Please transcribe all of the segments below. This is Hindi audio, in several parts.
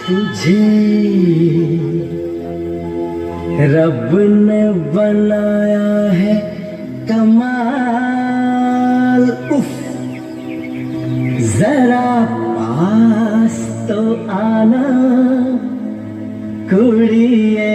तुझे रब ने बनाया है कमाल, उफ जरा पास तो आना कुड़िए।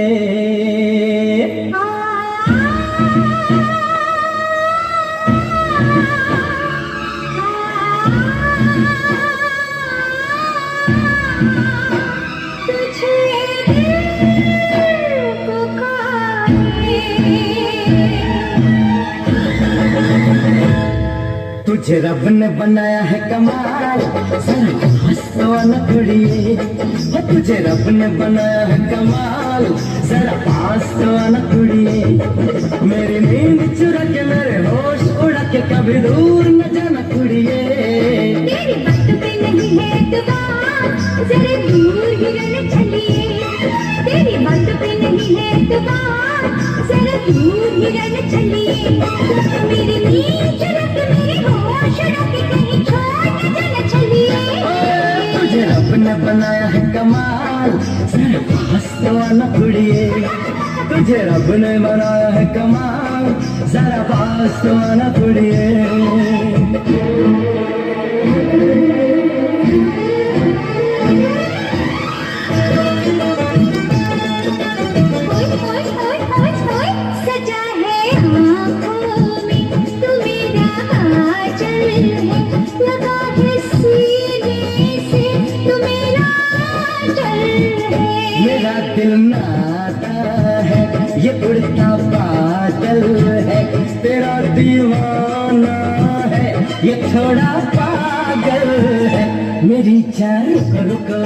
तुझे रब ने बनाया है कमाल, जरा पास तो आना कुड़िए। तुझे रब ने बनाया है कमाल, जरा पास तो आना कुड़िए। मेरी नींद चुरा के मेरे होश उड़ा के कभी दूर न जाना कुड़िए। तेरी बात पे नहीं है एतबार, जरा दूर ही रहना चलिए। तेरी बात पे नहीं है एतबार, जरा दूर ही रहना चलिए। मेरी नींद चुरा के मेरे होश उड़ा के कहीं छोड़ न जाना चलिए। तुझे रब ने बनाया है कमाल, जरा पास तो आना कुड़िए। तुझे रब ने बनाया है कमाल, जरा पास तो आना कुड़िए। मेरा दिल नाता है, ये उड़ता बादल है। तेरा दीवाना है, ये थोड़ा पागल है। मेरी जान रुको,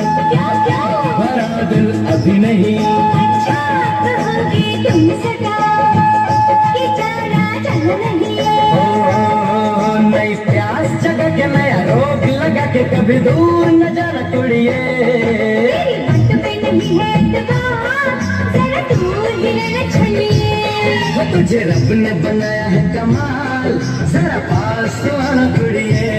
बड़ा दिल अभी नहीं। अच्छा कहोगे तुम सदा कि जाना चल नहीं। नई प्यास जगा के नया रोग लगा के कभी दूर न जाना कुड़िए। तेरी बात पे नहीं है एतबार, जरा दूर ही रहना चलिए। तुझे रब ने बनाया है कमाल, जरा पास तो आना कुड़िए।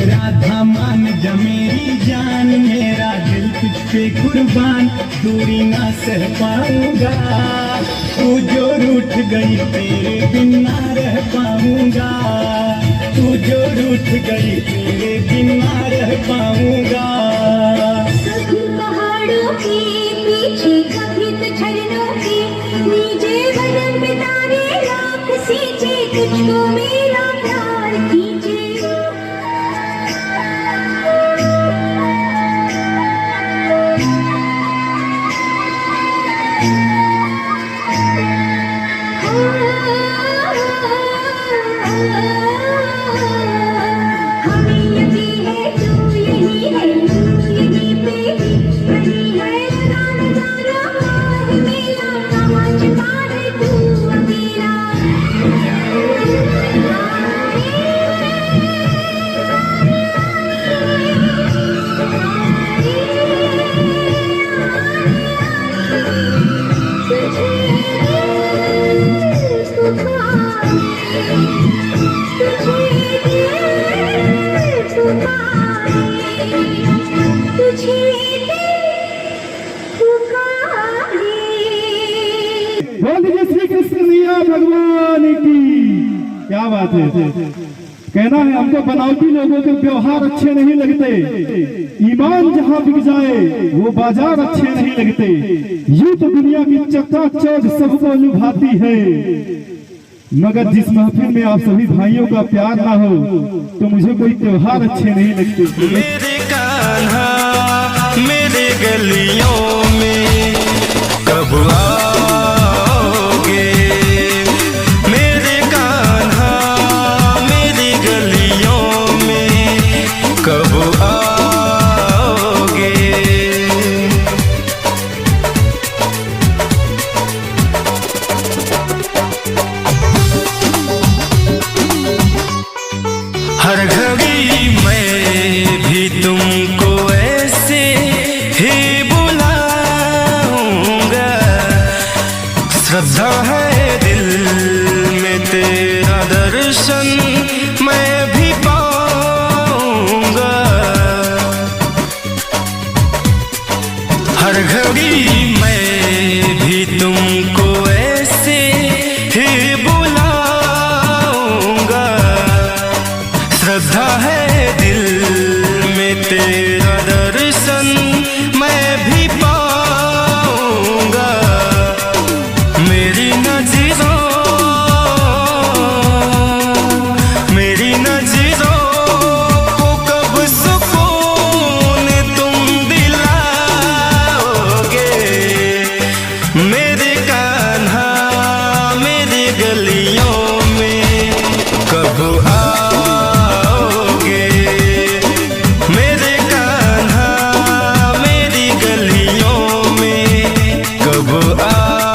राधा मान जा मेरी जान, मेरा दिल तुझ पे कुर्बान, दूरी ना सह पाऊंगा। तू जो रूठ गई तेरे बिन ना रह पाऊंगा। तू जो रूठ गई तेरे बिन ना रह पाऊंगा। कभी पहाड़ों के पीछे, कभी तो झरनों के नीचे, बदन में तारे लाख सींचे, तुझको मेरा प्यार कीजिए। हमें यकीन है तू यही है, तू यही पे बनी है। लगाना जाना है मेरा, समझ पा है तू अकेला। बोलिए श्री कृष्ण मैया भगवान की। क्या बात है। कहना है हमको बनावटी लोगों के व्यवहार अच्छे नहीं लगते। ईमान जहाँ बिक जाए वो बाजार अच्छे नहीं लगते। यूं तो दुनिया की चकाचौंध सबको लुभाती है, मगर जिस महफिल में आप सभी भाइयों का प्यार ना हो तो मुझे कोई त्योहार अच्छे नहीं लगते। मेरे कान्हा मेरे गलियों में कब आओगे। मेरे कान्हा मेरी गलियों आओगे मेरे कान्हा मेरी गलियों में कब आओगे।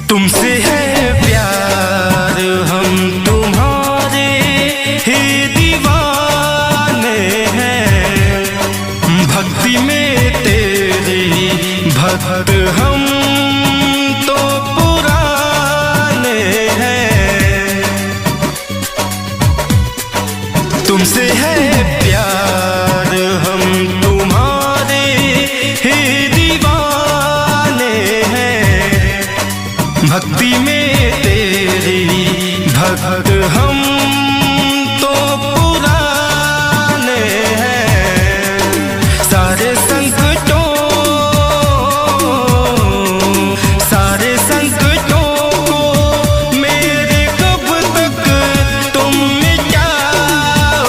तुमसे है प्यार हम तुम्हारे ही दीवाने हैं, भक्ति में तेरी भक्त हम तो पुराने हैं। तुमसे है प्यार हम तुम्हारे ही दीवाने हैं, भक्ति में तेरी भक्त हम तो पुराने हैं। सारे संकटों को मेरे कब तक तुम मिटाओगे।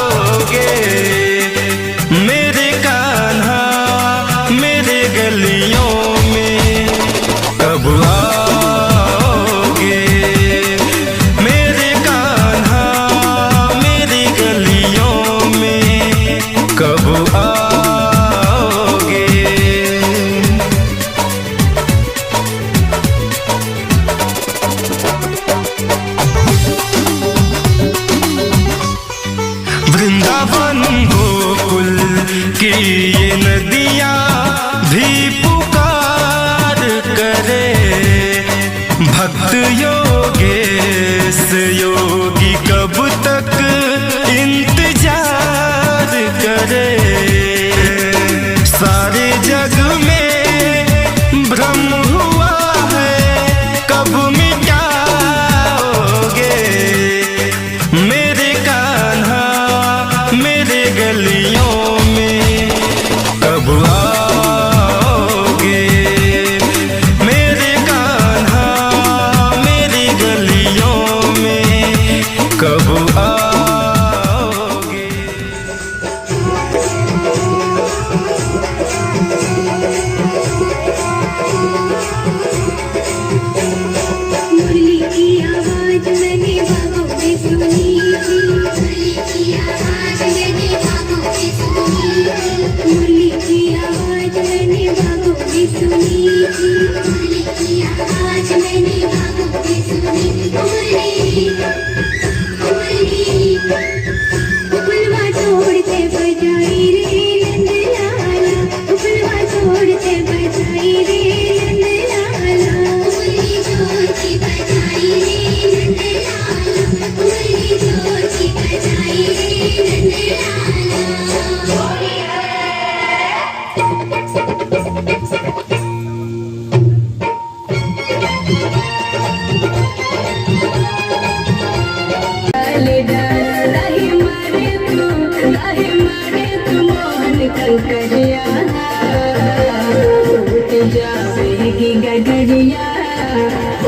मेरे कान्हा मेरे गलियों में कब आओगे। मेरे कान्हा मेरी गलियों में कब आओगे। वृंदावन गोकुल की ये नदियाँ भी पुकार करे, भक्त योगेश योगी कब तक इंतजार करे। सारे जग में भ्रम हुआ है कब मिटाओगे। मेरे कान्हा मेरे गलियों में कब आओगे। मेरे कान्हा मेरी गलियों में कब आओगे। मुरली की आवाज मैंने बागों में सुनी थी, मुरली की आवाज मैंने बागों में सुनी थी, मुरली की आवाज मैंने बागों में सुनी थी, मुरली की आवाज मैंने बागों में सुनी थी। उपलवा छोड़ते बजाई रे नंदलाला, उपलवा छोड़ते बजाई रे नंदलाला, उंगली जोर की बजाई रे नंदलाला, उंगली जोर की बजाई रे जावेगी गगरिया,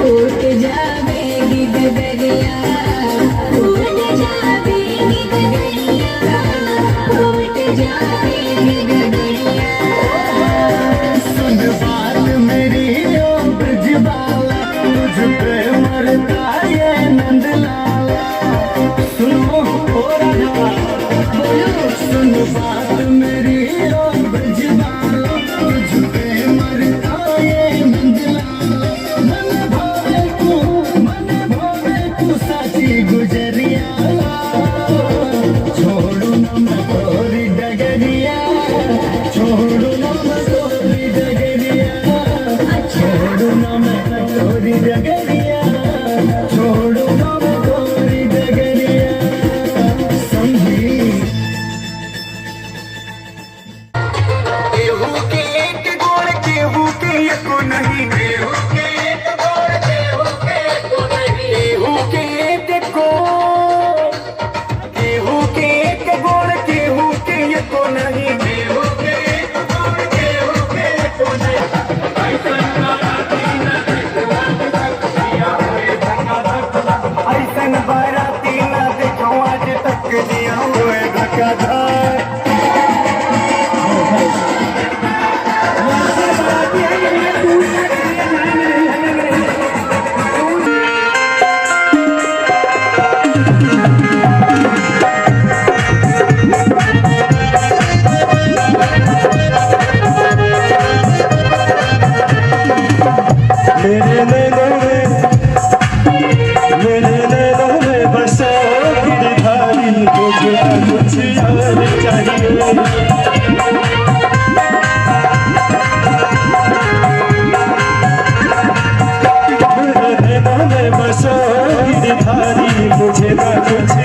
उठ जावेगी गगरिया, उठ जावेगी गगरिया, उठ जावेगी गगरिया। सुन बात मेरी ओ ब्रजबाला, तुझ पे मरता ये नंदलाला। सुनो ओ राधा बोलो, सुन बात मेरी ओ ब्रजबाला, तुझ पे मरता ये नंदलाला। मन भावे तू साची गुजरिया, छोड़ू न मैं तोरी डगरिया, छोड़ू न मैं तोरी डगरिया, छोड़ू न मैं तोरी डगरिया, छोड़ू न मैं तोरी डगरिया। समझी केहू के एक गोड़ केहू के एको नहीं, केहू के एक गोड़ केहू के एको नहीं, केहू के एक गोड़ केहू के एक गोड़ केहू के एको नहीं, केहू के एक गोड़ केहू के एको नहीं। ऐसन बाराती न ना कुछ